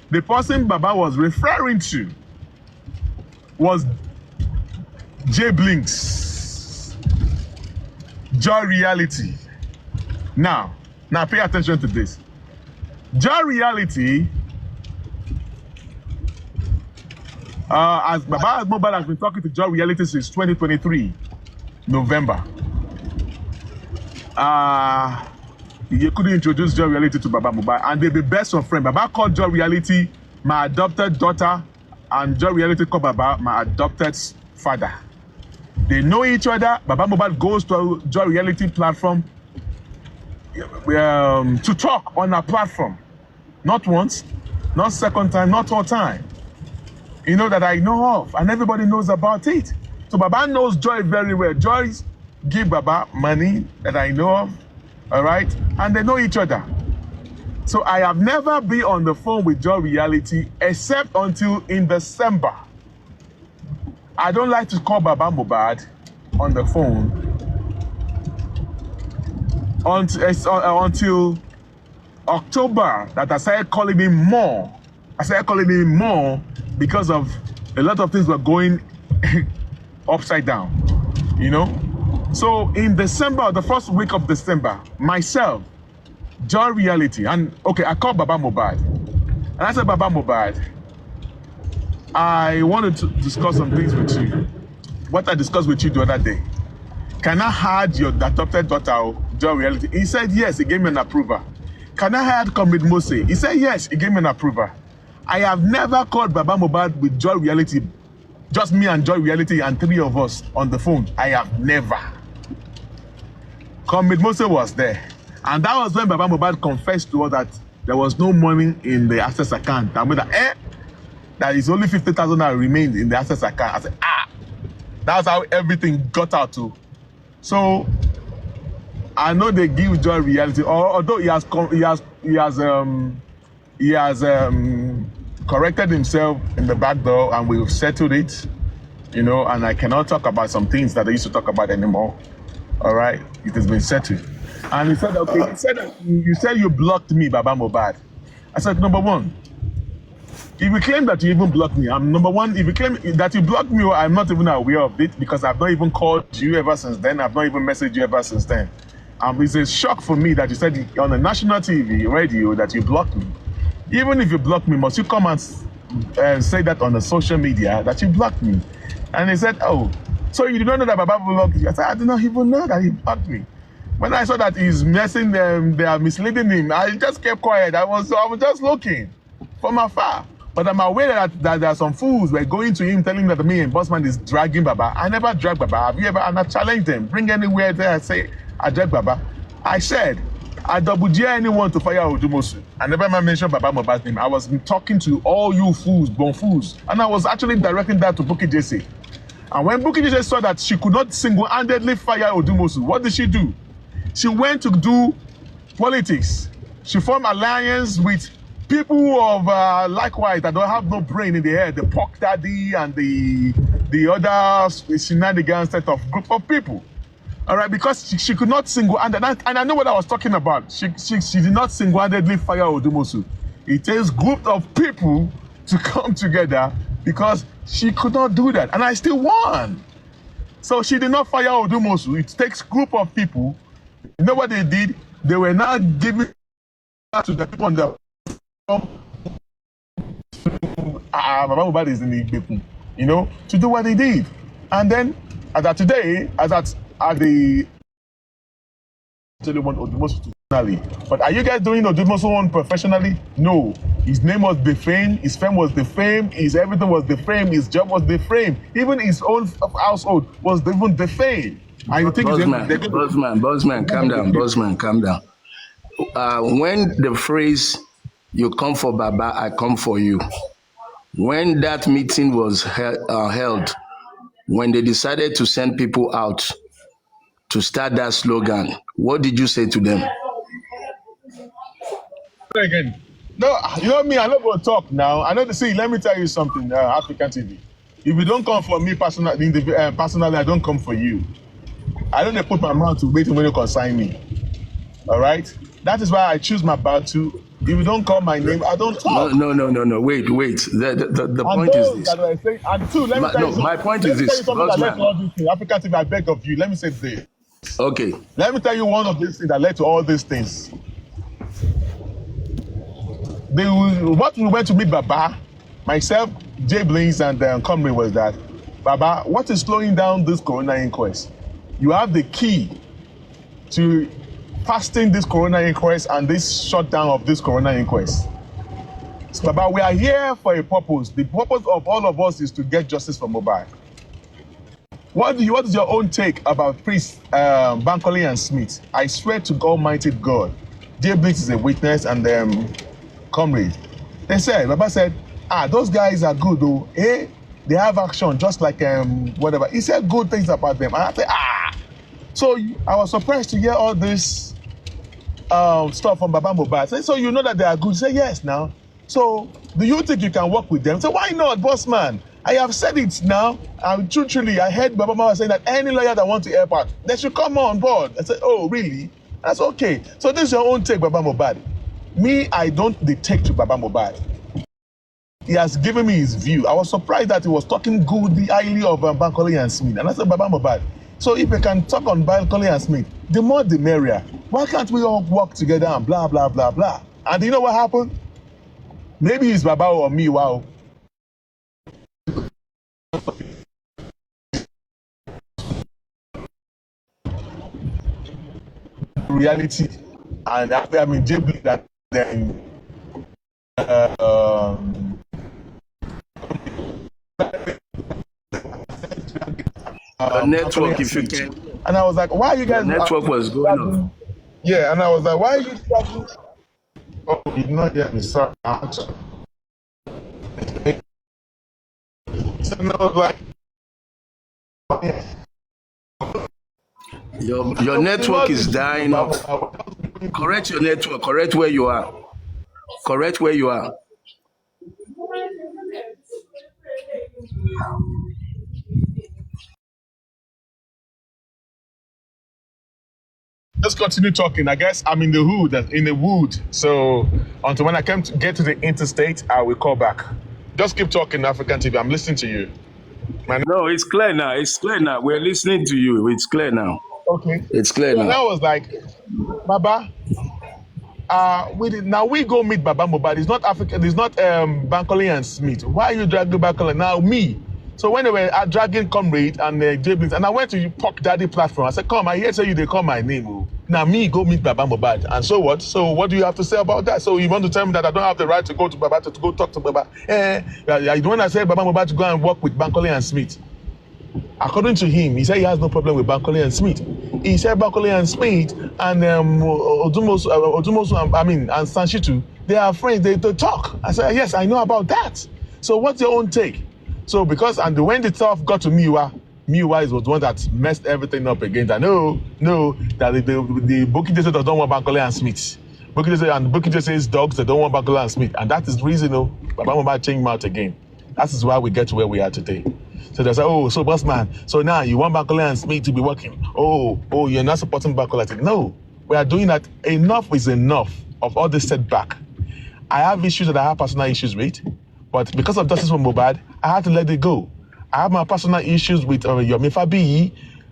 the person Baba was referring to was J Blinks, Joy Reality. Now pay attention to this. Joy Reality, as Baba Mobile has been talking to Joy Reality since 2023, November. You couldn't introduce Joy Reality to Baba Mobile, and they be best of friends. Baba called Joy Reality my adopted daughter, and Joy Reality called Baba my adopted father. They know each other. Baba Mobile goes to Joy Reality platform to talk on a platform. Not once, not second time, not third time. You know that I know of, and everybody knows about it. So Baba knows Joy very well. Joy give Baba money that I know of, all right? And they know each other. So I have never been on the phone with Joy Reality except until in December. I don't like to call Baba Mohbad on the phone until October, that I started calling him more. I started calling him more because of a lot of things were going upside down, you know? So in December, the first week of December, myself, Joy Reality, and okay, I called Baba Mohbad. And I said, Baba Mohbad, I wanted to discuss some things with you. What I discussed with you the other day. Can I add your adopted daughter, Joy Reality? He said yes, he gave me an approval. Can I add Comrade Mose? He said yes, he gave me an approval. I have never called Baba Mohbad with Joy Reality, just me and Joy Reality and three of us on the phone. I have never. Comrade Mose was there. And that was when Baba Mohbad confessed to us that there was no money in the access account. I mean, that is only 50,000 that remained in the access account. I said, that's how everything got out to. So I know they give Joy Reality, although he has corrected himself in the back door, and we've settled it, you know, and I cannot talk about some things that I used to talk about anymore. All right, it has been settled. And he said, okay, you said you blocked me, Baba Mohbad. I said, number one, if you claim that you even blocked me, number one, if you claim that you blocked me, I'm not even aware of it because I've not even called you ever since then. I've not even messaged you ever since then. It's a shock for me that you said on the national TV, radio, that you blocked me. Even if you blocked me, must you come and say that on the social media that you blocked me? And he said, oh, so you don't know that Baba blocked you? I said, I did not even know that he blocked me. When I saw that he's messing them, they are misleading him, I just kept quiet. I was just looking from afar. But I'm aware that there are some fools who are going to him telling him that me and Bossman is dragging Baba. I never drag Baba. Have you ever? And I challenged them. Bring anywhere there and say, I drag Baba. I said, I double dare anyone to fire Odumosu. I never mentioned Baba Mohbad's name. I was talking to all you fools, born fools. And I was actually directing that to Bukky Jesse. And when Bukky Jesse saw that she could not single-handedly fire Odumosu, what did she do? She went to do politics. She formed alliance with people of likewise that don't have no brain in the head, the Pork Daddy and the other shenanigans set of group of people. All right, because she could not single-handed, and I know what I was talking about. She did not single-handedly fire Odumosu. It takes group of people to come together because she could not do that, and I still won. So she did not fire Odumosu. It takes group of people. You know what they did? They were now giving to the people on the Baba Mohbad is in the Igbeku, you know, to do what they did. And then, as at today, the actually want Odumosu professionally. But are you guys doing Odumosu one professionally? No. His name was defamed, his fame was defamed, his everything was defamed, his job was defamed, even his own household was even defamed. And you think Bossman, calm down. Bossman, calm down. When the phrase "you come for Baba, I come for you," when that meeting was held, when they decided to send people out to start that slogan, what did you say to them? Again, no, you know me, I'm not going to talk now. I know to see, let me tell you something, African TV. If you don't come for me personally, personally, I don't come for you. I don't put my mouth to wait when you consign me. All right? That is why I choose my battle. If you don't call my name, I don't No, talk. no, no, no, no. Wait. The And point is those this. that were saying, and two, let me tell you No, something. my point Let is me tell this, you something that led to Bossman. all these things. African TV, I beg of you. Let me say this. Okay. Let me tell you one of these things that led to all these things. What we went to meet Baba, myself, Jay Blaze, and Comrie was that, Baba, what is slowing down this corona inquest? You have the key to fasting this corona inquest and this shutdown of this corona inquest. So, Baba, we are here for a purpose. The purpose of all of us is to get justice for Mohbad. What is your own take about Priest Bankole and Smith? I swear to Almighty God, Jay Blitz is a witness and comrade. They said, Baba said, those guys are good though. They have action just like whatever. He said good things about them. And I said, So I was surprised to hear all this stuff from Baba Mohbad. Say, so you know that they are good? Say yes now. So do you think you can work with them? So why not, boss man? I have said it now. Truthfully, I heard Baba Mohbad saying that any lawyer that wants to help out, they should come on board. I said, oh, really? That's okay. So this is your own take, Baba Mohbad. Me, I don't dictate to Baba Mohbad. He has given me his view. I was surprised that he was talking good, highly of Bankole and Smith. And I said, Baba Mohbad, so if we can talk on Bankole and Smith, the more the merrier. Why can't we all work together and blah, blah, blah, blah? And you know what happened? Maybe it's Baba or me, wow. Reality. And after I mean, JB that then The network, if you can. and I was like, why are you guys? The network was going off. Yeah, and I was like, why are you struggling? Oh, you did not hear me, sorry. So I was like, Your network is dying off. Correct your network. Correct where you are. Correct where you are. Just continue talking. I guess I'm in the wood. So until when I get to the interstate, I will call back. Just keep talking, African TV. I'm listening to you. No, it's clear now. It's clear now. We're listening to you. It's clear now. Okay. It's clear So now. I was like, Baba, now we go meet Baba Mohbad. It's not African. It's not Bankole and Smith. Why are you dragging Bankole? Now me. So when they were dragging Comrade and James, and I went to Puck Daddy platform. I said, come, I hear say you they call my name. Oh. Now me go meet Baba Mohbad. And so what? So what do you have to say about that? So you want to tell me that I don't have the right to go to Baba to go talk to Baba? The one that said Baba Mohbad to go and work with Bankole and Smith. According to him, he said he has no problem with Bankole and Smith. He said Bankole and Smith and Odumosu, and Sanshitu, they are friends, they talk. I said, yes, I know about that. So what's your own take? So because, and when the stuff got to Miwa was the one that messed everything up again. That no, that the Bukky Jesse don't want Bankole and Smith. Bukky Jesse's dogs, they don't want Bankole and Smith. And that is the reason, Baba Mohbad changed him out again. That is why we get to where we are today. So they say, so boss man, so now you want Bankole and Smith to be working. Oh, you're not supporting Bankole. No, we are doing that. Enough is enough of all this setback. I have issues that I have personal issues with, but because of justice for Mohbad, I had to let it go. I have my personal issues with Yomi Fabiyi,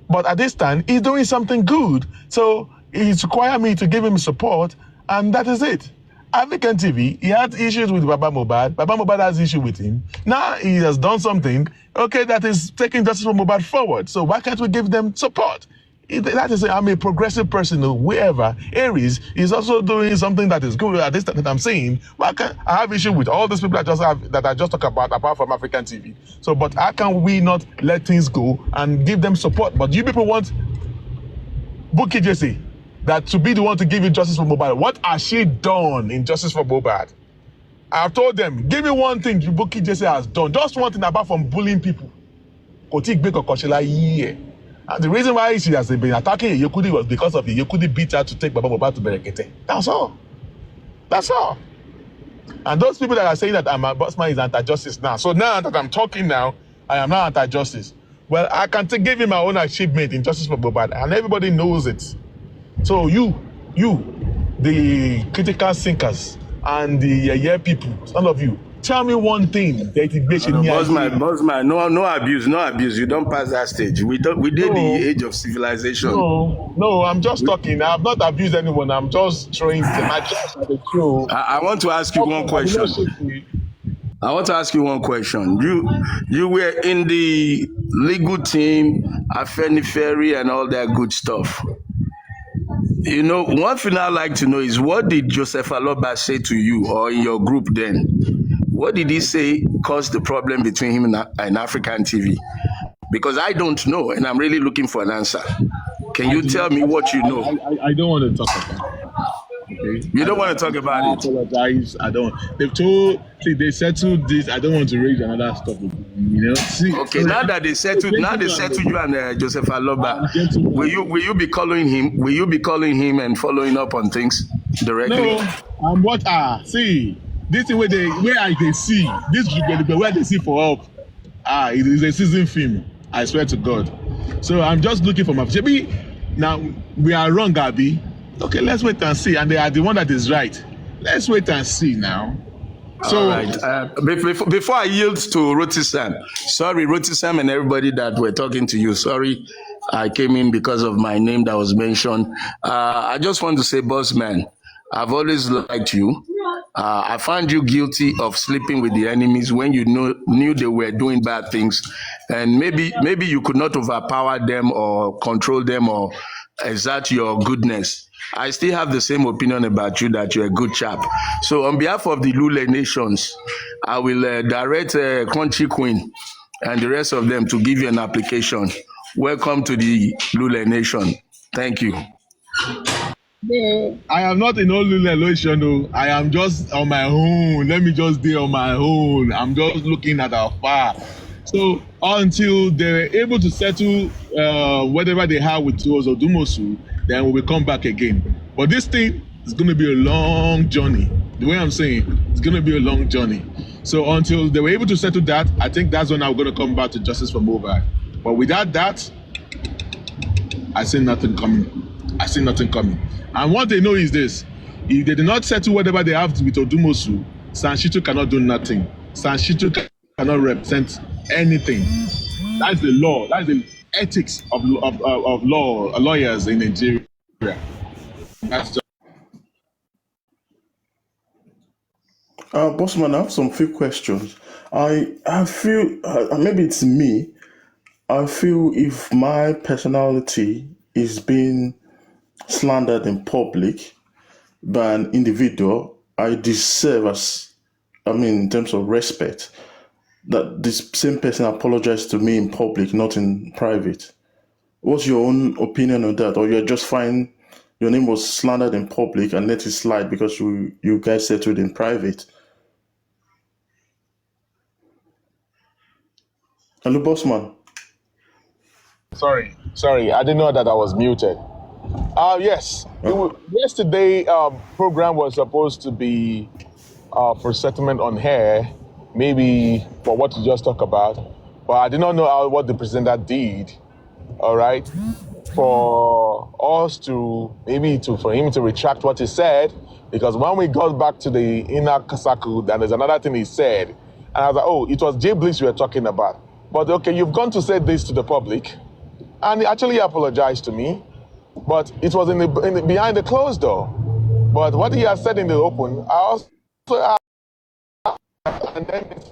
but at this time, he's doing something good. So he's required me to give him support, and that is it. African TV, he had issues with Baba Mohbad. Baba Mohbad has issue with him. Now he has done something, that is taking justice for Mohbad forward. So why can't we give them support? That is, I'm a progressive person, whoever. Aries is also doing something that is good at this that I'm saying. Why can't I have issue with all these people that I just talk about, apart from African TV? So, but how can we not let things go and give them support? But you people want Bukky Jesse that to be the one to give you justice for Mohbad. What has she done in justice for Mohbad? I've told them, give me one thing Bukky Jesse has done. Just one thing apart from bullying people. And the reason why she has been attacking Yekudi was because of the Yekudi beat her to take Baba Mohbad to Berekete. That's all. That's all. And those people that are saying that my boss man is anti-justice now. So now that I'm talking now, I am not anti-justice. Well, I can give him my own achievement in justice for Mohbad, and everybody knows it. So you, the critical thinkers and the yeah people, some of you, tell me one thing that it makes No, me bossman, no abuse, no abuse. You don't pass that stage. We did the no, age of civilization. no, I'm just talking. I've not abused anyone. I'm just throwing my chest at the show. I want to ask you one I did not question. shake me. I want to ask you one question. You were in the legal team, Afenifere, and all that good stuff. You know, one thing I like to know is what did Joseph Aloba say to you or in your group then? What did he say caused the problem between him and African TV? Because I don't know, and I'm really looking for an answer. Can you tell me what you know? I don't want to talk about it. Okay. You don't want to talk I about it. apologize. I don't. They settled this. I don't want to raise another stuff. You know. See. Okay, now that they settled you and Joseph Aloba, will you be calling him? Will you be calling him and following up on things directly? No, I'm what see. This is where they see this where they see for help. It is a season film. I swear to God. So I'm just looking for my maybe now we are wrong, Abby. Okay, let's wait and see. And they are the one that is right. Let's wait and see now. So, all right. Before I yield to Rotisam, sorry, Rotisam and everybody that were talking to you. Sorry, I came in because of my name that was mentioned. I just want to say, boss man, I've always liked you. I found you guilty of sleeping with the enemies when you knew they were doing bad things, and maybe you could not overpower them or control them or exert your goodness. I still have the same opinion about you that you're a good chap. So on behalf of the Lule nations, I will direct Crunchy Queen and the rest of them to give you an application. Welcome to the Lule nation. Thank you. no, I am not in all relation. No, I am just on my own. Let me just be on my own. I'm just looking at afar. So until they're able to settle whatever they have with Tours or Dumosu, then we will come back again. But this thing is going to be a long journey. The way I'm saying, it's going to be a long journey. So until they were able to settle that, I think that's when I'm going to come back to justice for mobile. But without that, I see nothing coming. I see nothing coming. And what they know is this: if they do not settle whatever they have with Odumosu, Sanshitu cannot do nothing. Sanshitu cannot represent anything. That's the law. That's the ethics of lawyers in Nigeria. That's just Bossman, I have some few questions. I feel maybe it's me. I feel if my personality is being slandered in public by an individual, I deserve in terms of respect, that this same person apologized to me in public, not in private. What's your own opinion on that? Or you're just fine, your name was slandered in public and let it slide because you guys settled in private? Hello, Bossman. sorry. I didn't know that I was muted. Yes. Yesterday program was supposed to be for settlement on hair, maybe for what you just talked about. But I did not know what the presenter did. All right, for us to for him to retract what he said, because when we got back to the inner circle, then there's another thing he said, and I was like, oh, it was Jay Bliss we were talking about. But okay, you've gone to say this to the public, and he actually apologized to me, but it was in the behind the closed door. But what he has said in the open, I also and then it's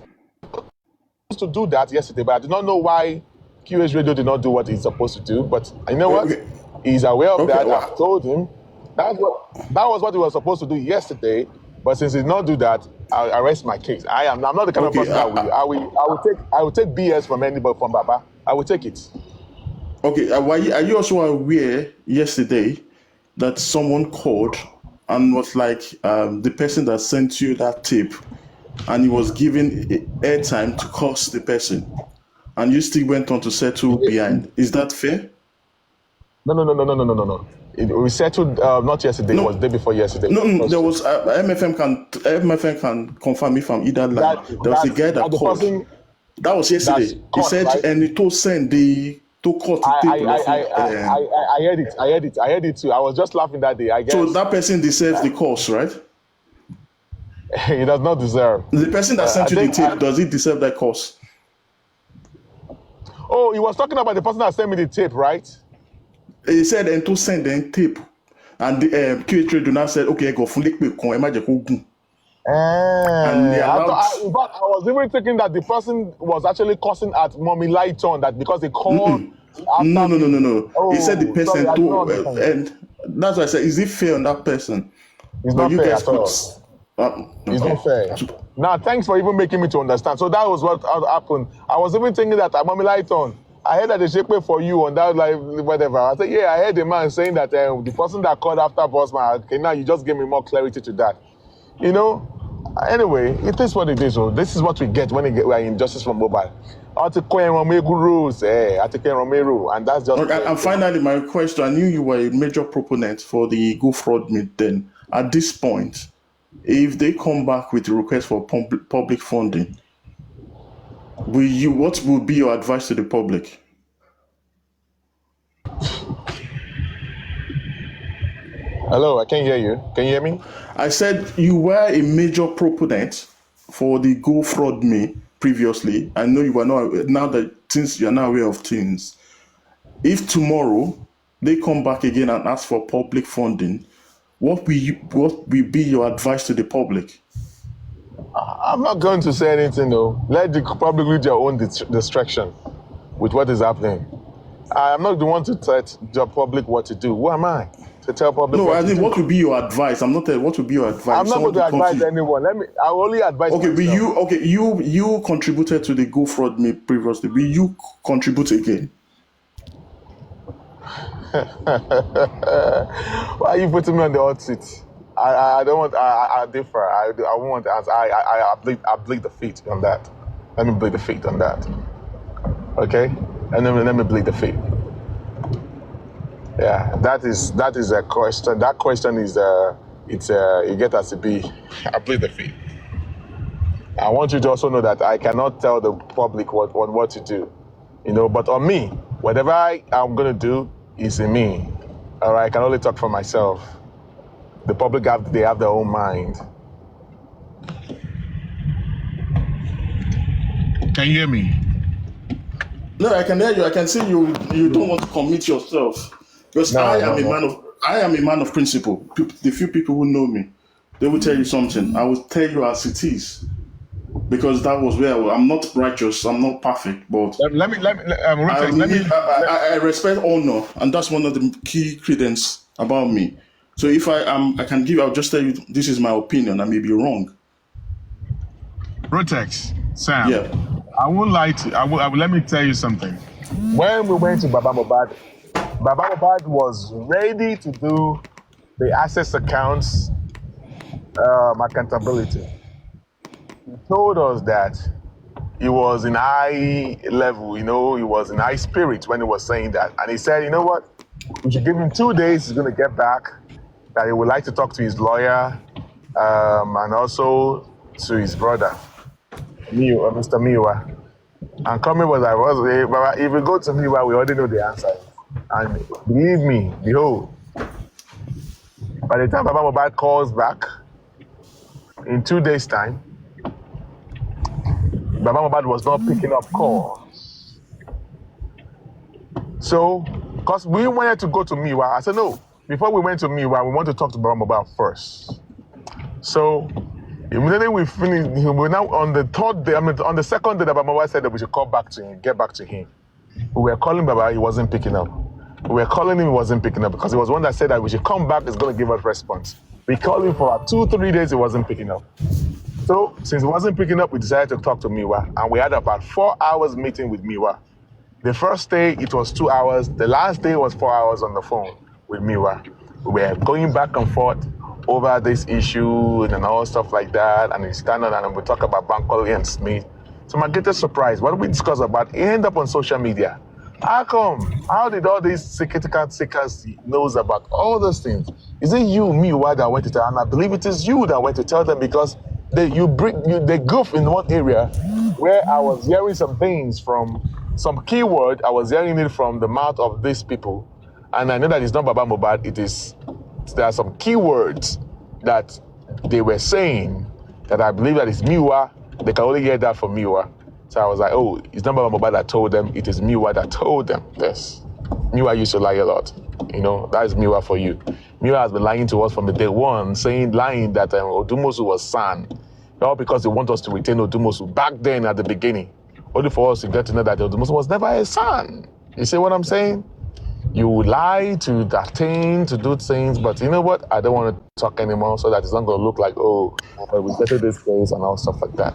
supposed to do that yesterday, but I did not know why QH Radio did not do what he's supposed to do. But you know what? Okay. He's aware of that. Wow. I told him that was what he was supposed to do yesterday. But since he did not do that, I rest my case. I'm not the kind of person that I will take BS from anybody, from Baba. I will take it. Okay, are you also aware yesterday that someone called and was like, the person that sent you that tip, and he was given airtime to curse the person, and you still went on to settle behind? Is that fair? No. We settled not yesterday. It was the day before yesterday. No. There was MFM can confirm if I'm either lying. There was a guy that called. That was yesterday. He said, right? And he told send the to cut the I I table I of I I I heard it. I heard it. I heard it too. I was just laughing that day. I so guess that person deserves the cost, right? he does not deserve. The person that I sent you the think. tape, does he deserve that cost? Oh, he was talking about the person that sent me the tape, right? He said and to send them tape, and the QA do not said okay, go fun lepe kon e ma je ko gun, and they allowed. In fact, I was even thinking that the person was actually cursing at Mommy Lighton that because they called No, after no, no, no, me. no. He said the Oh, sorry, person I did not to, understand. and that's why I said, is it fair on that person? It's But not you fair guys at could. all. It's Okay. not fair. Now, thanks for even making me to understand. So that was what happened. I was even thinking that Mommy Lighton, I heard that they shape for you on that live whatever. I said, yeah, I heard the man saying that the person that called after Bossman. Okay, now you just gave me more clarity to that. You know. Anyway, it is what it is. So this is what we get when we are in Justice for Mobile. Rules, and that's just. Okay, and finally, my question: I knew you were a major proponent for the Go Fraud Meet. Then, at this point, if they come back with a request for public funding, will you? What will be your advice to the public? Hello, I can't hear you. Can you hear me? I said you were a major proponent for the Go Fraud Me previously. I know you are not now that since you are now aware of things. If tomorrow they come back again and ask for public funding, what will be your advice to the public? I'm not going to say anything though. Let the public read their own distraction with what is happening. I'm not the one to tell the public what to do. Who am I to tell public No, what I to mean, do? what will be your advice? I'm not telling what will be your advice. I'm not going to advise anyone. I will only advise Okay, myself. you contributed to the Go Fraud Me previously. Will you contribute again? Why are you putting me on the hot seat? I don't want. I differ. I won't want to answer. I bleed the feet on that. Let me bleed the feet on that. Okay, and then let me bleed the feet. Yeah, that is a question. That question is you get us to be. I bleed the feet. I want you to also know that I cannot tell the public what to do, you know. But on me, whatever I'm gonna do is in me. All right, I can only talk for myself. The public have their own mind. Can you hear me? No, I can hear you. I can see you. You don't want to commit yourself because I am a man of principle. The few people who know me, they will tell you something. I will tell you as it is because that was where I'm not righteous. I'm not perfect, but I respect honor, and that's one of the key credence about me. So if I can give, I'll just tell you this is my opinion. I may be wrong. Rotex, Sam. Yeah. I won't lie to you. I will, let me tell you something. When we went to Baba Mohbad was ready to do the access accounts accountability. He told us that he was in high level, you know, he was in high spirit when he was saying that. And he said, you know what? We should give him 2 days. He's going to get back. That he would like to talk to his lawyer and also to his brother, Mr. Miwa. And coming was Baba, if we go to Miwa, we already know the answer. And believe me, behold, by the time Baba Mohbad calls back, in 2 days' time, Baba Mohbad was not picking up calls. So, because we wanted to go to Miwa, I said, no, before we went to Miwa, we want to talk to Baba Mohbad first. So, immediately we finished, we were now on the third day, on the second day that Baba Mohbad said that we should call back to him, get back to him. We were calling Baba, he wasn't picking up. We were calling him, he wasn't picking up because he was one that said that we should come back, he's going to give us response. We called him for 2-3 days, he wasn't picking up. So, since he wasn't picking up, we decided to talk to Miwa, and we had about 4 hours meeting with Miwa. The first day, it was 2 hours. The last day was 4 hours on the phone with Miwa. We were going back and forth over this issue and all stuff like that, and we stand on and we talk about Bankole and Smith. So my greatest surprise, what we discussed about, it ended up on social media. How come? How did all these security card seekers knows about all those things? Is it you, Miwa, that went to tell? And I believe it is you that went to tell them because they goof in one area where I was hearing some things from some keyword, I was hearing it from the mouth of these people, and I know that it's not Baba Mohbad. There are some keywords that they were saying that I believe that it's Miwa. They can only hear that from Miwa. So I was like, oh, it's not Baba Mohbad that told them. It is Miwa that told them this. Miwa used to lie a lot. That is Miwa for you. Miwa has been lying to us from the day one, lying that Odumosu was San. All because they want us to retain Odumosu back then at the beginning. Only for us to get to know that Odumosu was never a son. You see what I'm saying? You lie to attain, to do things, but you know what? I don't want to talk anymore so that it's not going to look like, we get to this place and all stuff like that.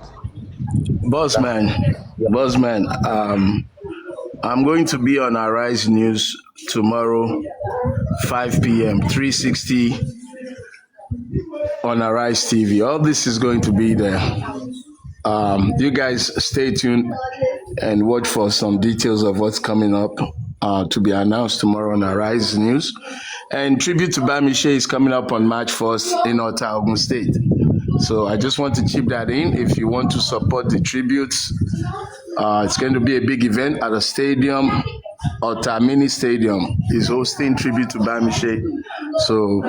Bossman, I'm going to be on Arise News tomorrow, 5 p.m., 360 on Arise TV. All this is going to be there. You guys stay tuned and watch for some details of what's coming up to be announced tomorrow on Arise News. And tribute to Bamishe is coming up on March 1st in Ota, Ogun State. So I just want to chip that in. If you want to support the tributes, it's going to be a big event at a stadium. Ota Mini Stadium is hosting tribute to Bamishe. So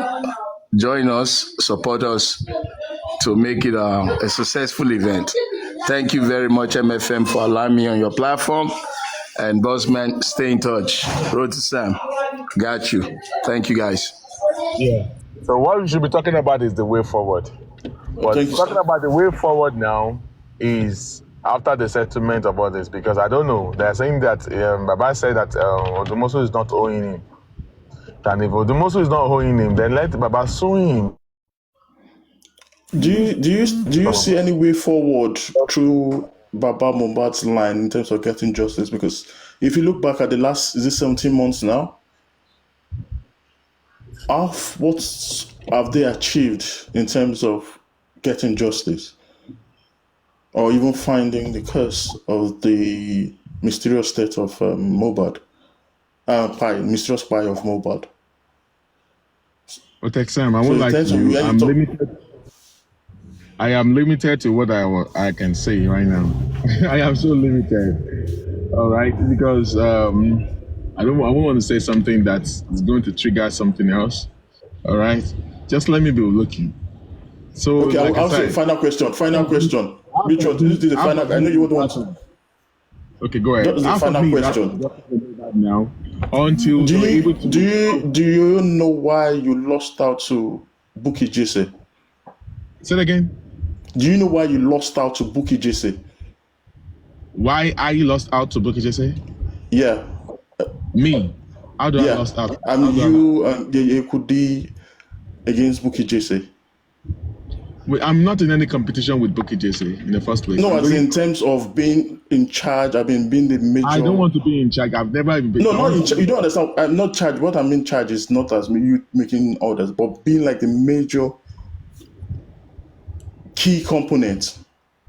join us, support us to make it a successful event. Thank you very much, MFM, for allowing me on your platform. And Bossman, stay in touch. Road to Sam. Got you. Thank you, guys. Yeah. So what we should be talking about is the way forward. But talking about the way forward now is after the settlement of all this, because I don't know. They're saying that Baba said that Odumosu is not owing him. And if Odumosu is not owing him, then let Baba sue him. Do you see any way forward through Baba Mohbad's line in terms of getting justice? Because if you look back at the last 17 months now, what have they achieved in terms of getting justice, or even finding the curse of the mysterious state of Mohbad, mysterious spy of Mohbad? Okay, Sam, I won't lie to you. I'm limited. I am limited to what I can say right now. I am so limited. All right, because I won't want to say something that's going to trigger something else. All right, just let me be looking. So okay, like I'll say final question. Richard, this is the final. I know you would want to. Okay, go ahead. That is the final question. Now, until do you know why you lost out to Bukky Jesse? Say it again. Do you know why you lost out to Bukky Jesse? Why I lost out to Bukky Jesse? Yeah. Me? How do I lost out? And you could be against Bukky Jesse. I'm not in any competition with Bukky Jesse in the first place. No, as in terms of being in charge, being the major. I don't want to be in charge. I've never been. No, not in charge. You don't understand. I'm not charged. What I mean charge is not as you making orders, but being like the major key component,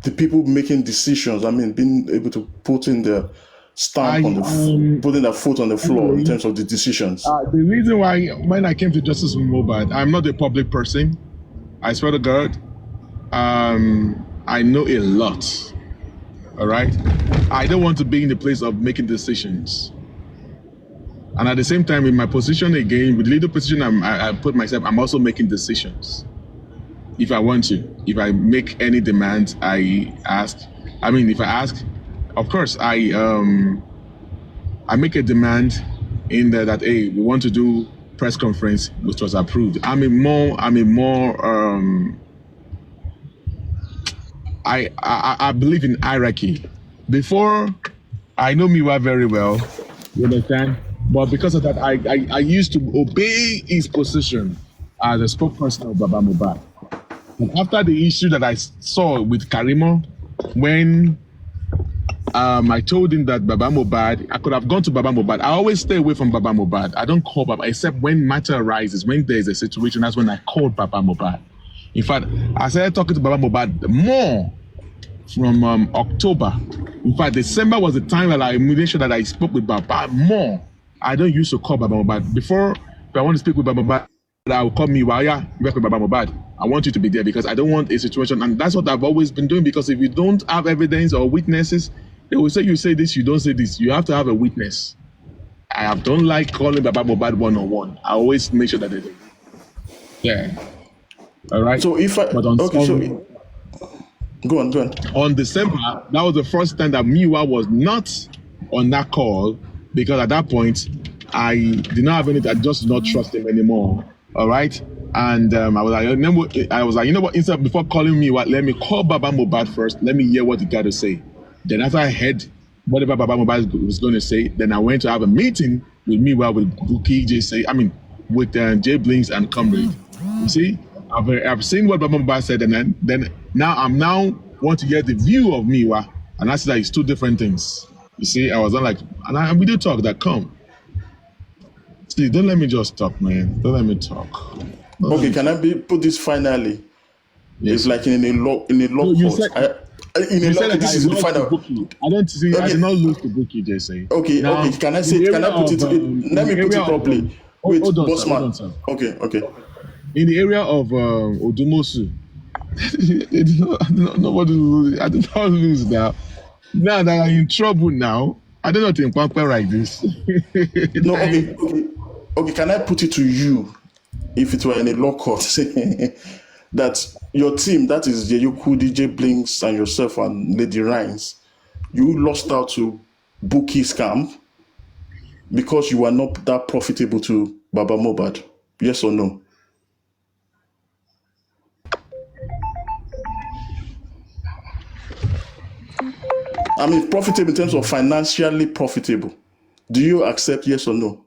the people making decisions. Being able to put in the stamp putting their foot on the floor in terms of the decisions. The reason why, when I came to Justice with Mohbad, I'm not a public person. I swear to God, I know a lot. All right, I don't want to be in the place of making decisions. And at the same time, in my position again, with the little position I put myself, I'm also making decisions. If I want to, if I make any demands, I ask. If I ask, of course, I make a demand in there that, hey, we want to do press conference, which was approved. I believe in hierarchy. Before, I know Miwa very well, you understand? But because of that, I used to obey his position as a spokesperson of Baba Mohbad. And after the issue that I saw with Karimo, when I told him that Baba Mohbad, I could have gone to Baba Mohbad. I always stay away from Baba Mohbad. I don't call Baba, except when matter arises, when there's a situation, that's when I call Baba Mohbad. In fact, I started talking to Baba Mohbad more from October. In fact, December was the time that I made sure that I spoke with Baba more. I don't used to call Baba Mohbad. Before, if I want to speak with Baba Mohbad, I will call me, Waya, work with Baba Mohbad. I want you to be there because I don't want a situation. And that's what I've always been doing, because if you don't have evidence or witnesses, They will say you say this, you don't say this. You have to have a witness. Don't like calling Baba Mohbad one-on-one. I always make sure that they do. Yeah. All right. So if I But on go on. on December, that was the first time that Miwa was not on that call, because at that point I did not have anything. I just did not trust him anymore. All right. And I was like, you know what? Instead, before calling Miwa, let me call Baba Mohbad first. Let me hear what he got to say. Then after I heard whatever Baba Mohbad was going to say, then I went to have a meeting with Miwa, with Buki, with Jay Blinks and Comrade. You see, I've seen what Baba Mohbad said, and then now I'm want to get the view of Miwa, and I see that it's two different things. You see, I was not like, and we did talk that come. See, don't let me just talk, man. Don't let me talk. Okay, can I put this finally? Yes. It's like in a law court. This is the final. I don't see. Okay. I did not lose the bookie, Jesse. Okay, now, okay. Can I put it? Let me put it properly. Wait, bossman. Okay. In the area of Odumosu, I did not lose now. Now that I'm in trouble now, I don't know to pamper like this. No, okay. Can I put it to you, if it were in a law court, that your team, that is Jeyoku, DJ Blinks, and yourself and Lady Rhines, you lost out to Bookie scam because you were not that profitable to Baba Mohbad? Yes or no? I mean, profitable in terms of financially profitable. Do you accept yes or no?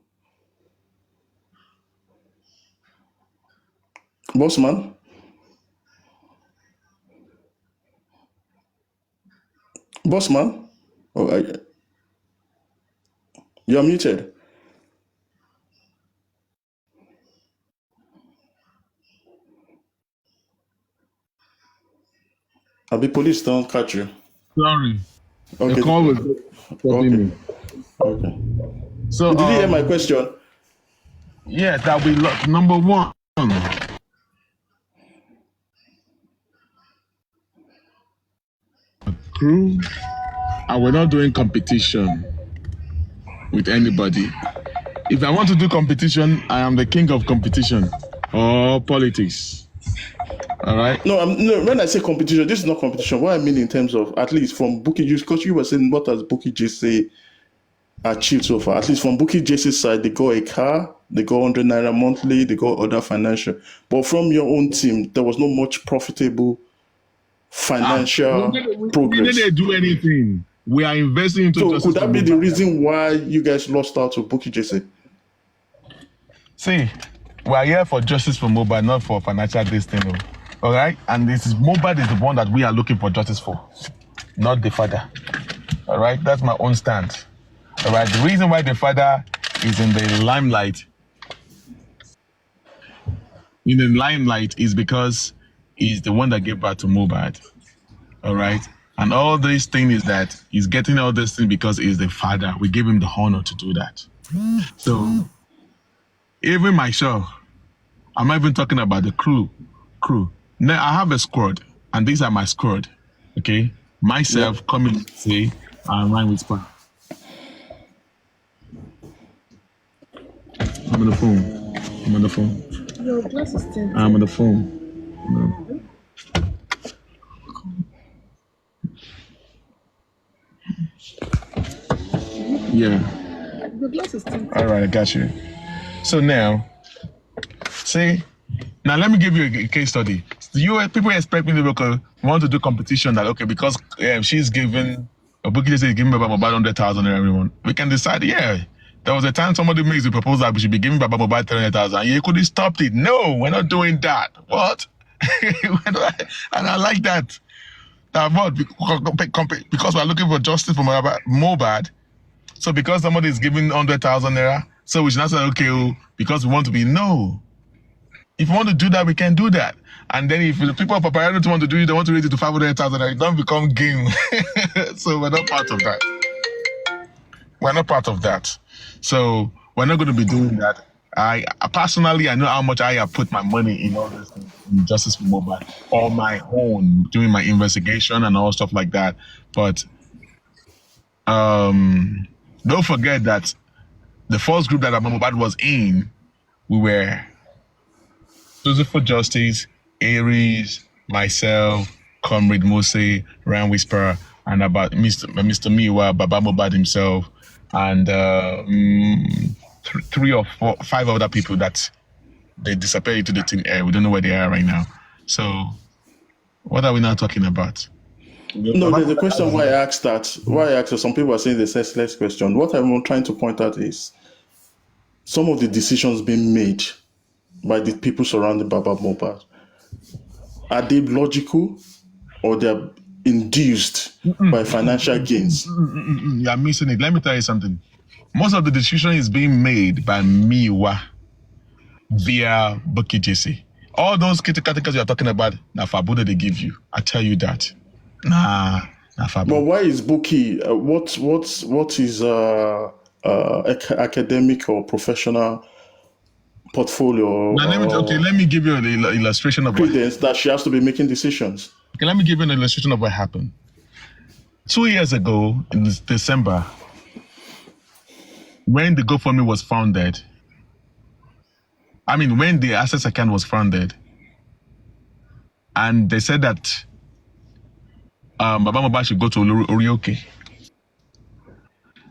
Bossman? Bossman? Oh, you're muted. The police don't catch you. Sorry. Okay. The call was okay. Okay. So did you hear my question? Yeah, that we number one. Crew, and we're not doing competition with anybody. If I want to do competition, I am the king of competition or politics. All right. No, when I say competition, this is not competition. What I mean in terms of, at least from Bookie, because you were saying what has Bookie JC achieved so far. At least from Bookie JC's side, they got a car, they got 100 naira monthly, they got other financial. But from your own team, there was not much profitable financial progress. We didn't do anything. We are investing into. So could that be the reason why you guys lost out to Bookie JC? See, we are here for justice for Mohbad, not for financial destiny. All right, and this is Mohbad is the one that we are looking for justice for, not the father. All right, that's my own stand. All right, the reason why the father is in the limelight, is because he's the one that gave birth to Mohbad. All right, and all this thing is that he's getting all this thing because he's the father. We give him the honor to do that. So even myself, I'm not even talking about the crew. Now I have a squad, and these are my squad. Okay, myself coming to say I'm right with Spa. I'm on the phone. Your glass is tinted. I'm on the phone. No. Yeah. Your glass is tinted. All right, I got you. So now, see, now let me give you a case study. People expect me to want to do competition that because she's giving Bookie is giving Baba Mohbad 100,000 and everyone. We can decide. Yeah, there was a time somebody makes the proposal that we should be giving Baba Mohbad 300,000. You could have stopped it. No, we're not doing that. What? And I like that. Because we're looking for justice for Mohbad. So because somebody is giving 100,000 naira, so we should not say because we want to be no. If you want to do that, we can do that. And then if the people of Papayano want to do it, they want to raise it to 500,000, it don't become game. So we're not part of that. So we're not going to be doing that. I personally, I know how much I have put my money in all this in justice for Mohbad, on my own, doing my investigation and all stuff like that. But don't forget that the first group that Baba Mohbad was in, we were Joseph for Justice, Aries, myself, Comrade Mose, Ryan Whisperer, and about Mr. Miwa, Baba Mohbad himself, and three or four, five other people that they disappeared into the thin air. We don't know where they are right now. So, what are we now talking about? No, the question why I asked that, some people are saying the senseless question. What I'm trying to point out is some of the decisions being made by the people surrounding Baba Mohbad, are they logical or they're induced by financial gains? You are missing it. Let me tell you something. Most of the decision is being made by Miwa via Bucky JC. All those categories you are talking about, na Fabuda they give you. I tell you that. Nah, Fabu. But why is Buki? What is academic or professional portfolio? Now, let me give you an illustration of what. Credence that she has to be making decisions. Okay, let me give you an illustration of what happened. 2 years ago, in December, when the GoFundMe was founded, when the Access account was founded, and they said that Baba Mohbad should go to Orioke,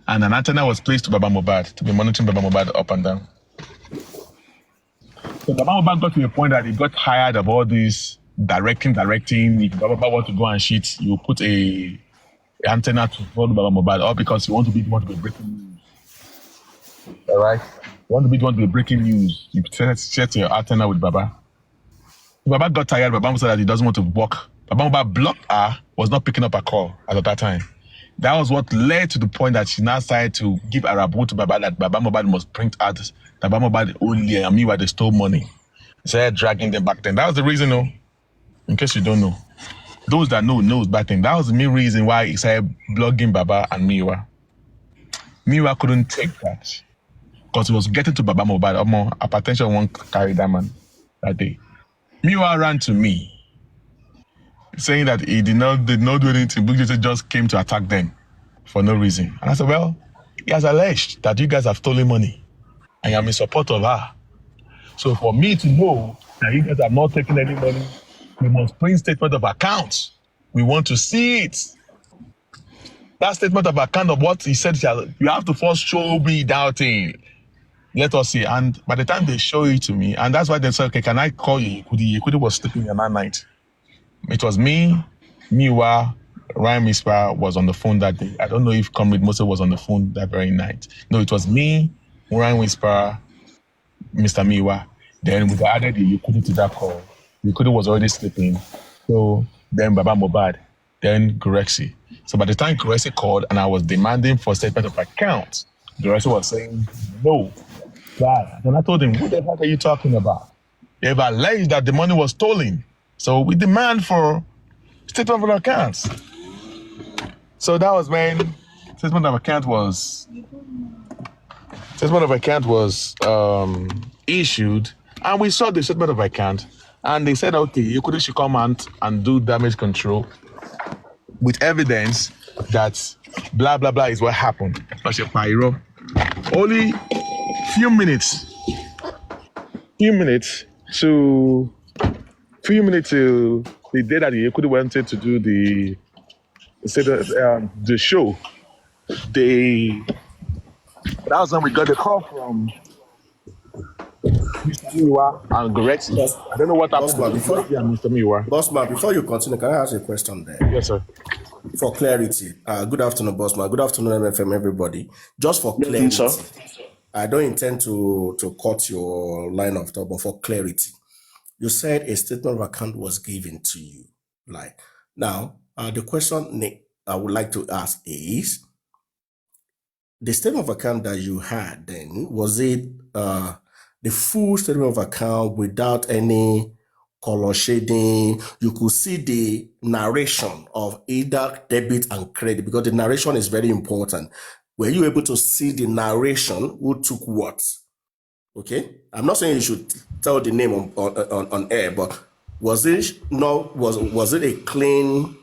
and an antenna was placed to Baba Mohbad to be monitoring Baba Mohbad up and down. So Baba Mohbad got to a point that he got tired of all this directing. If Baba Mohbad want to go and shit, you put a antenna to follow Baba Mohbad, all because you want to be breaking news. All right? You want to be breaking news. You set your antenna with Baba. Baba got tired. Baba said that he doesn't want to work. Baba Mohbad blocked her, was not picking up her call at that time. That was what led to the point that she now started to give a rabu to Baba that Baba Mohbad must print out that Baba Mohbad only and me where they stole money. They started dragging them back then. That was the reason, in case you don't know. Those that knows back then. That was the main reason why he started blogging Baba and Miwa. Miwa couldn't take that because it was getting to Baba Mohbad. Hypertension won't carry that man that day. Miwa ran to me saying that he did not do anything. Bukit just came to attack them for no reason. And I said, well, he has alleged that you guys have stolen money and I'm in support of her. So for me to know that you guys have not taken any money, we must print statement of accounts. We want to see it. That statement of account of what he said, you have to first show me that thing. Let us see. And by the time they show it to me, and that's why they said, okay, can I call you? Yekudi was sleeping in that night. It was me, Miwa, Ryan Whisperer was on the phone that day. I don't know if Comrade Mose was on the phone that very night. No, it was me, Ryan Whisperer, Mr. Miwa. Then we added the Yekudi to that call. Yekudi was already sleeping. So then Baba Mohbad, then Gurexi. So by the time Gurexi called and I was demanding for statement of account, Gurexi was saying, no, God. And I told him, what the heck are you talking about? They've alleged that the money was stolen. So we demand for statement of accounts. So that was when statement of account was issued, and we saw the statement of account, and they said, okay, you should come out and do damage control with evidence that blah blah blah is what happened. Only few minutes to the day that Yekudi wanted to do the show. That was when we got the call from Mr. Miwa and Gurexi. I don't know what happened to Mr. Miwa. Bossman, before you continue, can I ask a question there? Yes, sir. For clarity. Good afternoon, Bossman. Good afternoon, MFM, everybody. Just for clarity. Sir. I don't intend to cut your line of thought, but for clarity. You said a statement of account was given to you. Now, the question I would like to ask is, the statement of account that you had then, was it the full statement of account without any color shading? You could see the narration of either debit and credit, because the narration is very important. Were you able to see the narration, who took what? Okay, I'm not saying you should tell the name on air, but was it a clean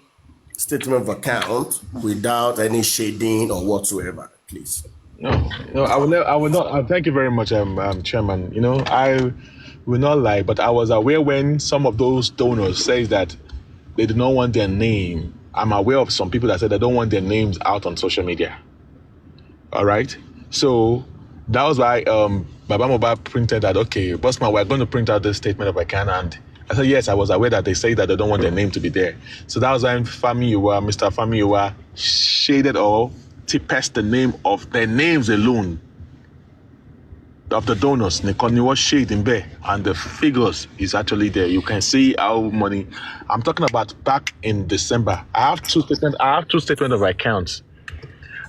statement of account without any shading or whatsoever, please. No, I will never, I will not. Thank you very much, Chairman. I will not lie, but I was aware when some of those donors say that they do not want their name. I'm aware of some people that said they don't want their names out on social media. All right, so that was why Baba Mobile printed that. Okay, Bossman, we're going to print out this statement if I can, and I said yes. I was aware that they say that they don't want their name to be there. So that was why Mr. Famiwa shaded or tipest the name of their names alone of the donors. Nikoni was shade in there, and the figures is actually there. You can see how money. I'm talking about back in December. I have two statements of accounts.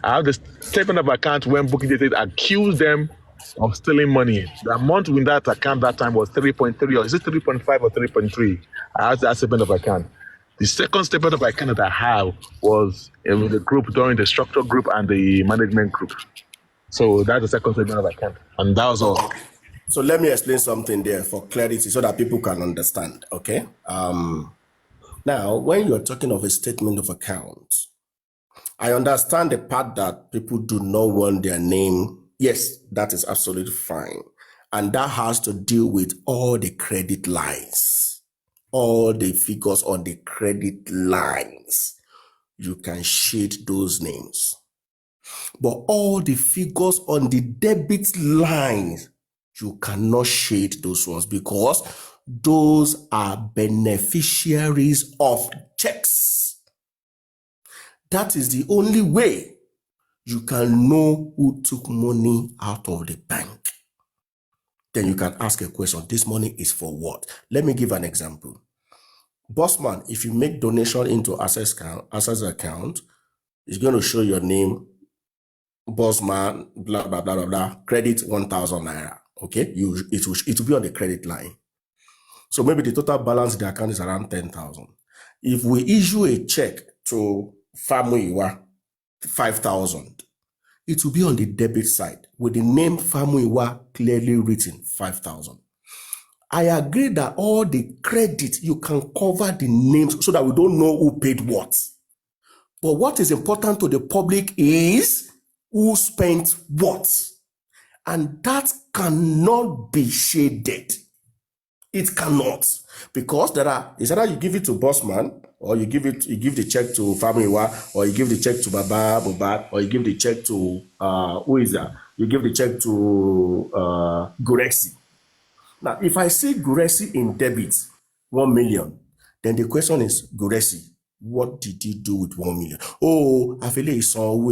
I have the statement of account when Booking Data accused them of stealing money. The amount in that account that time was 3.3, or is it 3.5 or 3.3? I have that statement of account. The second statement of account that I have was in the group during the structure group and the management group. So that's the second statement of account, and that was all. So let me explain something there for clarity so that people can understand. Okay. Now, when you're talking of a statement of account, I understand the part that people do not want their name. Yes, that is absolutely fine. And that has to deal with all the credit lines, all the figures on the credit lines. You can shade those names. But all the figures on the debit lines, you cannot shade those ones because those are beneficiaries of checks. That is the only way you can know who took money out of the bank. Then you can ask a question. This money is for what? Let me give an example. Bossman, if you make donation into access account, it's going to show your name, Bossman, blah, blah, blah, blah, blah, credit 1,000 naira. Okay? It will be on the credit line. So maybe the total balance in the account is around 10,000. If we issue a check to Famuiwa, 5,000, it will be on the debit side with the name Famuiwa clearly written, 5,000. I agree that all the credit, you can cover the names so that we don't know who paid what. But what is important to the public is who spent what. And that cannot be shaded. It cannot, because it's either you give it to Bossman, or you give the check to Famiwa, or you give the check to Baba Mubad, or you give the check to who is that? You give the check to Gurexi. Now, if I see Gurexi in debit 1 million, then the question is, Gurexi, what did you do with 1 million? Oh, Afele son,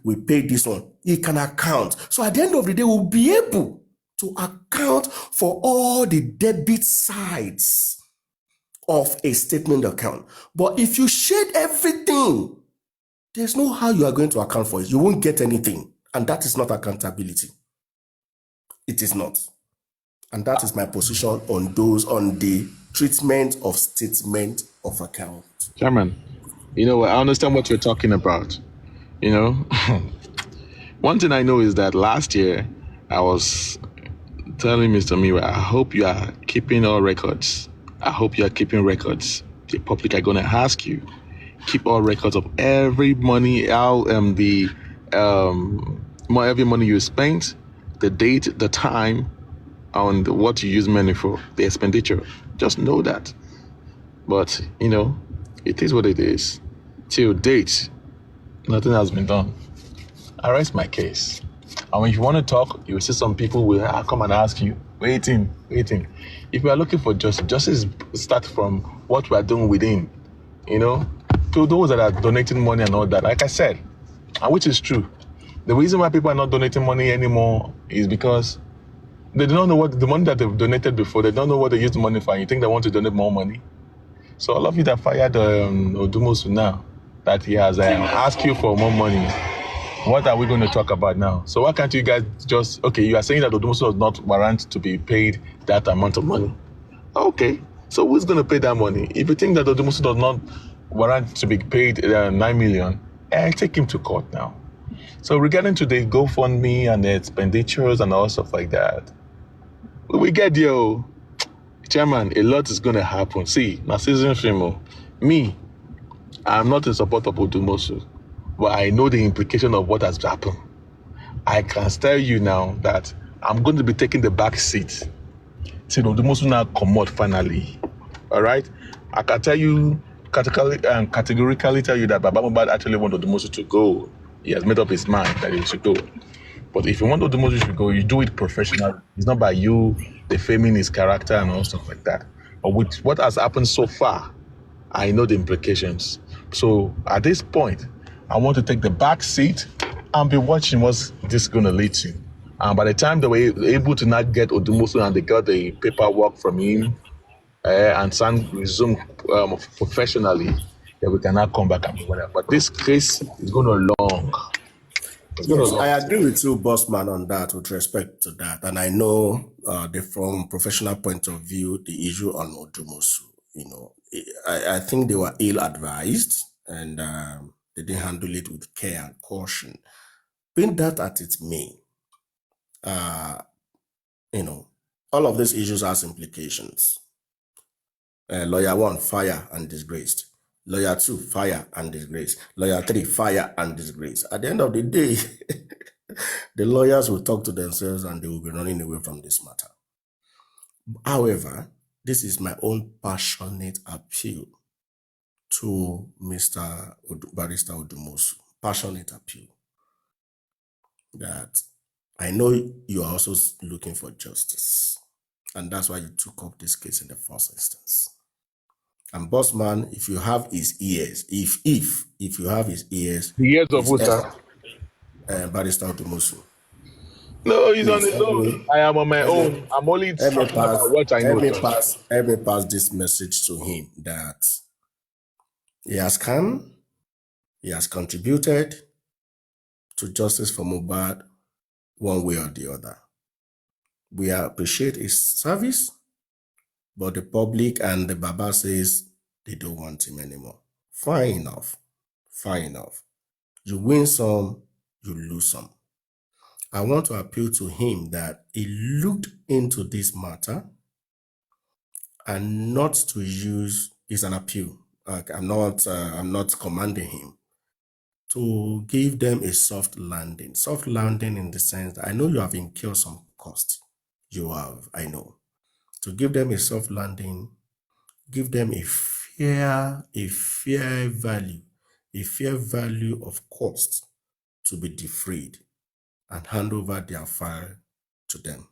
we paid this one. He can account. So at the end of the day, we'll be able to account for all the debit sides of a statement account. But if you shade everything, there's no how you are going to account for it. You won't get anything. And that is not accountability. It is not. And that is my position on the treatment of statement of account. Chairman, I understand what you're talking about. One thing I know is that last year I was telling Mr. Miwa, I hope you are keeping all records. I hope you are keeping records. The public are going to ask you. Keep all records of every money, every money you spent, the date, the time, and what you use money for, the expenditure. Just know that. But, it is what it is. Till date, nothing has been done. I rest my case. And when you want to talk, you will see some people will come and ask you, waiting. If we are looking for justice start from what we are doing within, to those that are donating money and all that. Like I said, and which is true. The reason why people are not donating money anymore is because they don't know what the money that they've donated before, they don't know what they use the money for. You think they want to donate more money? So all of you that fired Odumosu now, that he has asked you for more money, what are we going to talk about now? So why can't you guys just, okay, you are saying that Odumosu does not warrant to be paid that amount of money. Okay, so who's going to pay that money? If you think that Odumosu does not warrant to be paid 9 million, take him to court now. So regarding to the GoFundMe and the expenditures and all stuff like that, we get you, Chairman, a lot is going to happen. See, my season film, me, I'm not in support of Odumosu, but I know the implication of what has happened. I can tell you now that I'm going to be taking the back seat till Odumosu now come out finally. All right? I can tell you, categorically tell you that Baba Mohbad actually wants Odumosu to go. He has made up his mind that he should go. But if you want Odumosu to go, you do it professionally. It's not by you defaming his character and all stuff like that. But with what has happened so far, I know the implications. So at this point, I want to take the back seat and be watching what's this going to lead to. And by the time they were able to not get Odumosu and they got the paperwork from him and resume professionally, then we can now come back and do whatever. But this case is going to long. Yes, I agree with you, Bossman, on that with respect to that. And I know from professional point of view, the issue on Odumosu, I think they were ill-advised and they didn't handle it with care and caution. Being that at it may, all of these issues has implications. Lawyer 1, fire and disgraced. Lawyer 2, fire and disgrace. Lawyer 3, fire and disgrace. At the end of the day, the lawyers will talk to themselves and they will be running away from this matter. However, this is my own passionate appeal to Mr. Barrister Odumosu. Passionate appeal. That I know you are also looking for justice. And that's why you took up this case in the first instance. And Bossman, if you have his ears, if you have his ears, the ears of who, sir? Barrister Odumosu. No, he's on his own. I am on my own. I'm only talking about what I know. Let me pass this message to him that he has come, he has contributed to justice for Mohbad one way or the other. We appreciate his service, but the public and the Baba says they don't want him anymore. Fine enough. Fine enough. You win some, you lose some. I want to appeal to him that he looked into this matter and not to use, it's an appeal. I'm not commanding him to give them a soft landing. Soft landing in the sense that I know you have incurred some cost. You have, I know. To give them a soft landing, give them a fair value of cost to be defrayed and hand over their file to them.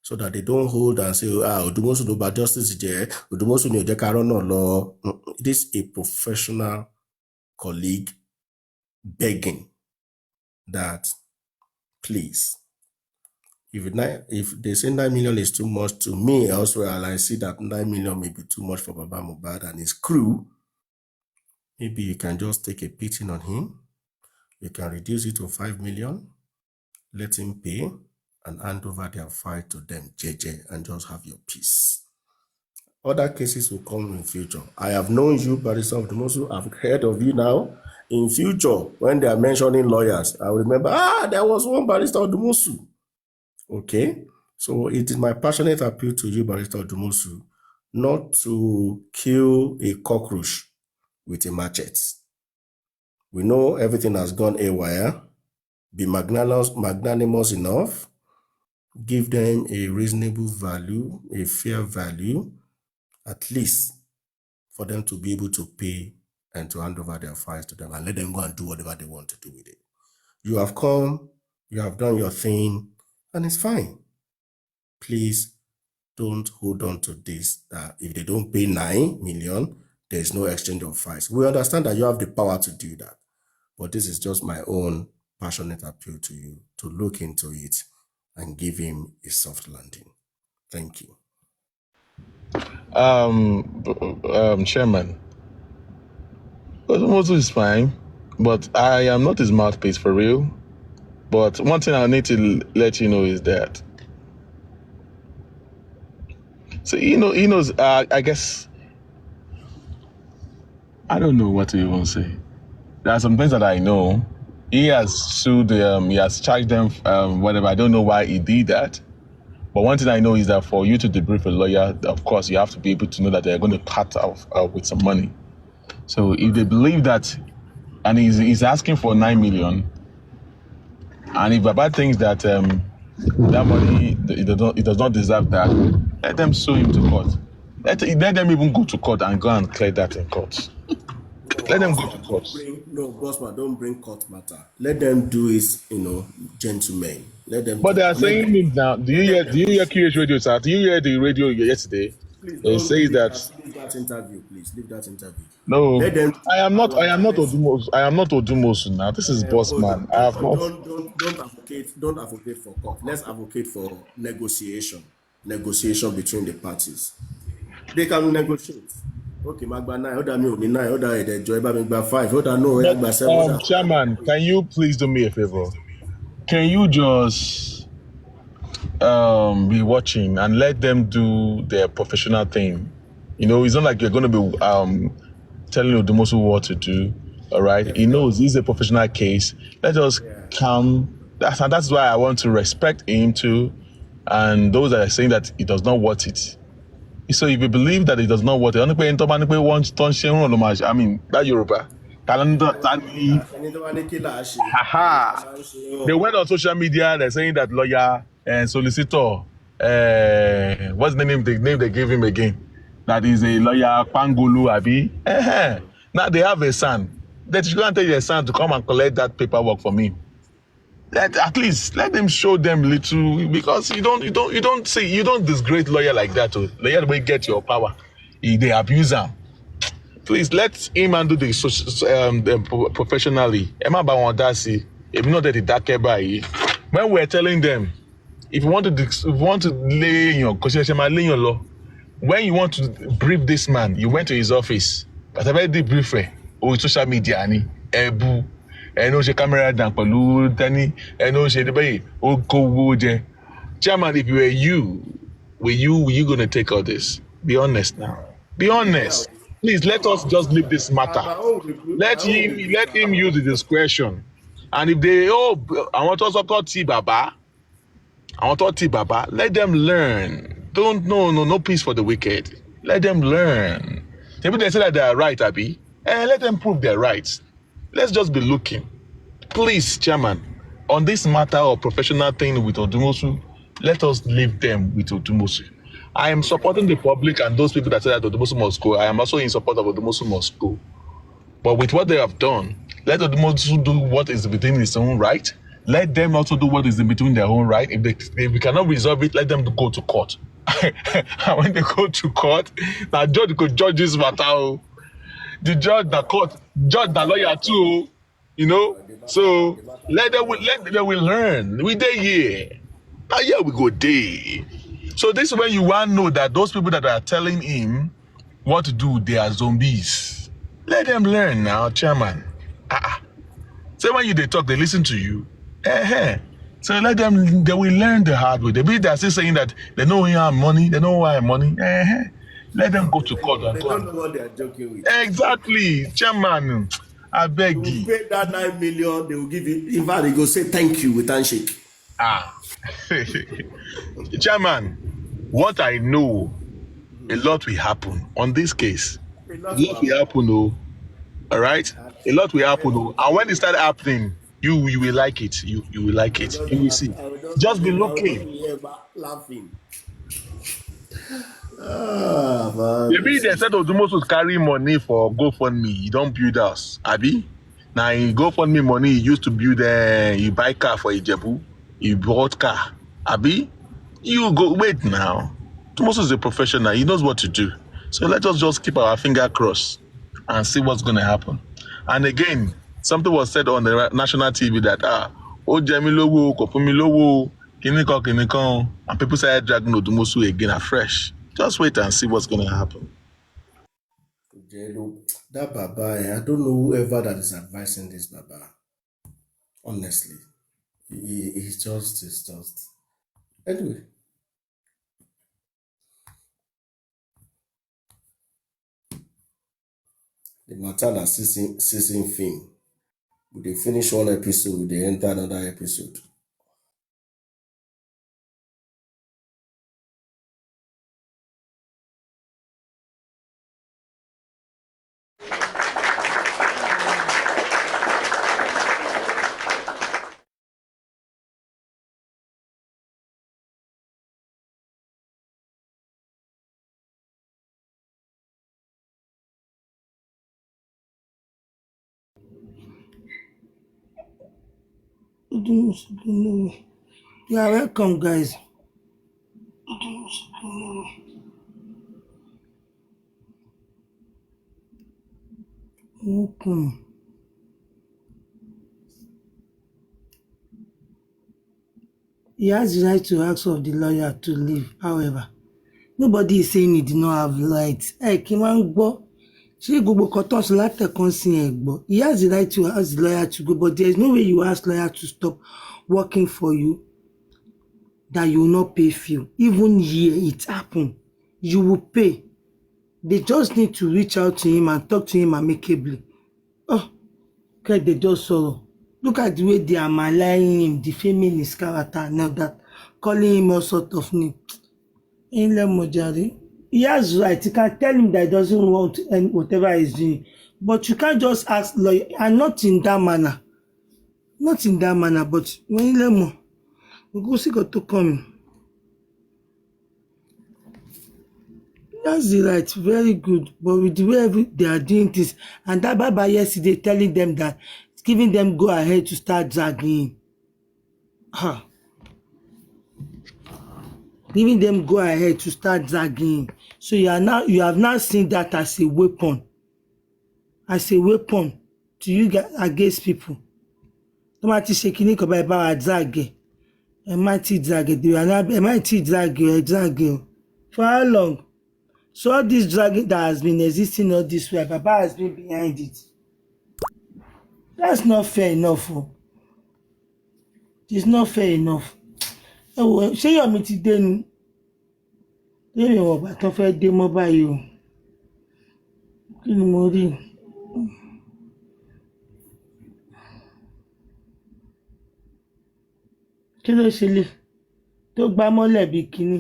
So that they don't hold and say, Odumosu no bad justice there, Odumosu no dekaro no law. It is a professional colleague begging that, please, if they say 9 million is too much to me, elsewhere, and I see that 9 million may be too much for Baba Mohbad and his crew, maybe you can just take a beating on him. You can reduce it to 5 million, let him pay, and hand over their file to them, JJ, and just have your peace. Other cases will come in future. I have known you, Barrister Odumosu. I've heard of you now. In future, when they are mentioning lawyers, I will remember, there was one Barrister Odumosu. Okay? So it is my passionate appeal to you, Barrister Odumosu, not to kill a cockroach with a machete. We know everything has gone haywire. Be magnanimous enough. Give them a reasonable value, a fair value, at least for them to be able to pay and to hand over their files to them and let them go and do whatever they want to do with it. You have come, you have done your thing, and it's fine. Please don't hold on to this, that if they don't pay 9 million, there's no exchange of files. We understand that you have the power to do that, but this is just my own passionate appeal to you to look into it and give him a soft landing. Thank you. Chairman, Odumosu is fine, but I am not his mouthpiece for real. But one thing I need to let you know is that, so he knows. I guess I don't know what to even say. There are some things that I know. He has sued them. He has charged them. Whatever. I don't know why he did that. But one thing I know is that for you to debrief a lawyer, of course, you have to be able to know that they're going to part with some money. So if they believe that, and he's asking for 9 million, and if Baba thinks that that money it does not deserve that, let them sue him to court. Let them even go to court and go and clear that in court. Let them go to court. Bossman, don't bring court matter. Let them do it, gentlemen. Let them But they talk. are Let saying them, it now. Do you let hear? them Do you hear negotiate. QH radio, sir? Do you hear the radio yesterday? Please It don't says that leave that interview. Please leave that interview. no, Let them I am not. I our am not direct. Odumosu. I am not Odumosu now. This is boss man. I have not. Don't advocate for court. Let's advocate for negotiation. Negotiation between the parties. They can negotiate. Okay, Magba 9, other me only 9, other Joy Magba 5, other no, But Magba 7, other. chairman, can you please do me a favor? Can you just be watching and let them do their professional thing? It's not like you're going to be telling Odumosu what to do. All right, he knows this is a professional case. Let us calm. That's why I want to respect him too, and those that are saying that he does not want it. So if you believe that it does not work, only pé tó bá ní pé wọ́n tó ń ṣe ń ràn ló máa ṣe. I mean that Yorùbá. They went on social media. They're saying that lawyer and solicitor. What's the name? The name they gave him again. That is a lawyer Pangulu Abi. Now they have a son. That you can't tell your son to come and collect that paperwork for me. At least let them show them little, because you don't disgrace lawyer like that. Lawyer will get your power. They abuse them. Please let him handle the professionally. Emma Bawandasi, if not that the by when we're telling them, if you want to lay in your law, when you want to brief this man, you went to his office. But I've already briefed or social media ni ebu. Ẹnu ṣe camera down pẹ̀lú tẹ́ni ẹnu ṣe débẹ̀yì ó kó owó jẹ. Chairman, if you were were you gonna take all this? Be honest now. Be honest. Please let us just leave this matter. Let him use the discretion. And if they I want us to Baba, let them learn. No peace for the wicked. Let them learn. Maybe they say that they are right, Abi. Let them prove they're right. Let's just be looking. Please, Chairman, on this matter of professional thing with Odumosu, let us leave them with Odumosu. I am supporting the public and those people that say that Odumosu must go. I am also in support of Odumosu must go. But with what they have done, let Odumosu do what is within his own right. Let them also do what is in between their own right. If we cannot resolve it, let them go to court. And when they go to court, now judge could judge this matter. The judge, the court, judge, the lawyer too. So they will learn. We day here. Now here we go day. So this is when you want to know that those people that are telling him what to do, they are zombies. Let them learn now, Chairman. So when they talk, they listen to you. So let them, they will learn the hard way. They're still saying that they know you have money, they know why I have money. Let them go to court. They don't know what they are joking with. Exactly, Chairman. I beg you. Pay that 9 million, they will give you. In fact, they go say thank you with handshake. Chairman, what I know, a lot will happen on this case. A lot will happen, all right? A lot will happen, and when it start happening, you will like it. You will like it. You will see. Just be looking. Laughing. Maybe they said Odumosu carry money for GoFundMe. You don't build house, Abi. Now in GoFundMe money, he used to build. You buy car for Ijebu. You bought car, Abi. You go wait now. Odumosu is a professional. He knows what to do. So let us just keep our finger crossed and see what's going to happen. And again, something was said on the national TV that Jemi lowo, Kopumi lowo, kinikan, and people started dragging Odumosu again afresh. Just wait and see what's going to happen. That Baba, I don't know whoever that is advising this Baba. Honestly, he's just. Anyway. The matter na season film. We dey finish one episode, we dey enter another episode. You are welcome, guys. Welcome. He has the right to ask of the lawyer to leave. However, nobody is saying he did not have rights. Hey, kí n máa ń gbọ́. Ṣé gbogbo kan tó ń sọ látẹ̀kọ́ sí ẹ̀ gbọ́? He has the right to ask the lawyer to go, but there is no way you ask lawyer to stop working for you that you will not pay fee. Even here, it happened. You will pay. They just need to reach out to him and talk to him amicably. Oh, okay, they just sorrow. Look at the way they are maligning him, defaming his character and all that, calling him all sort of names. He has right. You can tell him that he doesn't want whatever he's doing. But you can't just ask lawyer, and not in that manner. Not in that manner, but when you we go see got to come. That's the right, very good. But with the way they are doing this, and that Baba yesterday telling them that, giving them go ahead to start dragging. Huh. Giving them go ahead to start dragging. So you have now seen that as a weapon. As a weapon to you guys against people. No matter shaking it about drag. I might drag it. For how long? So all this dragging that has been existing all this way, Baba has been behind it. That's not fair enough. It's not fair enough. Ṣé Yomi ti dé ni? Lẹ́yìn ọ̀bà tó fẹ́ dé mọ́ báyìí o. Kí ni mo rí? Kí ló ṣe lè tó gbá mọ́lẹ̀ bí kíní?